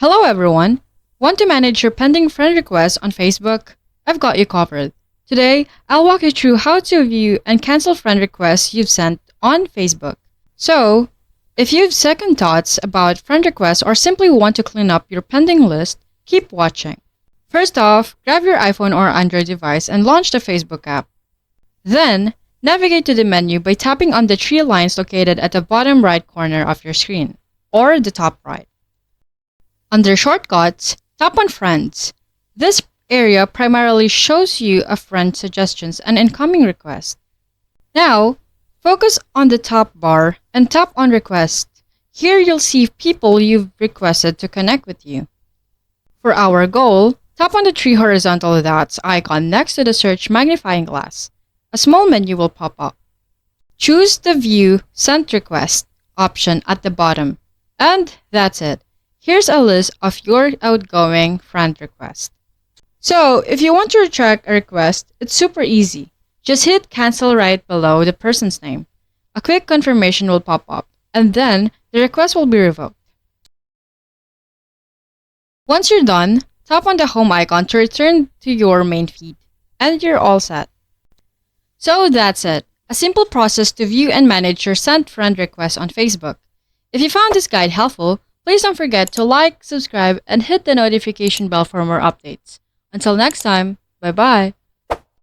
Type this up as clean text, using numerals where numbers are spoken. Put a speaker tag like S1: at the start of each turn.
S1: Hello everyone! Want to manage your pending friend requests on Facebook? I've got you covered. Today, I'll walk you through how to view and cancel friend requests you've sent on Facebook. So, if you've second thoughts about friend requests or simply want to clean up your pending list, keep watching. First off, grab your iPhone or Android device and launch the Facebook app. Then, navigate to the menu by tapping on the three lines located at the bottom right corner of your screen, or the top right. Under Shortcuts, tap on Friends. This area primarily shows you a friend suggestions and incoming requests. Now, focus on the top bar and tap on Request. Here you'll see people you've requested to connect with you. For our goal, tap on the three horizontal dots icon next to the search magnifying glass. A small menu will pop up. Choose the View Sent Request option at the bottom. And that's it. Here's a list of your outgoing friend requests. So, if you want to retract a request, it's super easy. Just hit cancel right below the person's name. A quick confirmation will pop up, and then the request will be revoked. Once you're done, tap on the home icon to return to your main feed, and you're all set. So that's it. A simple process to view and manage your sent friend requests on Facebook. If you found this guide helpful, please don't forget to like, subscribe, and hit the notification bell for more updates. Until next time, bye-bye!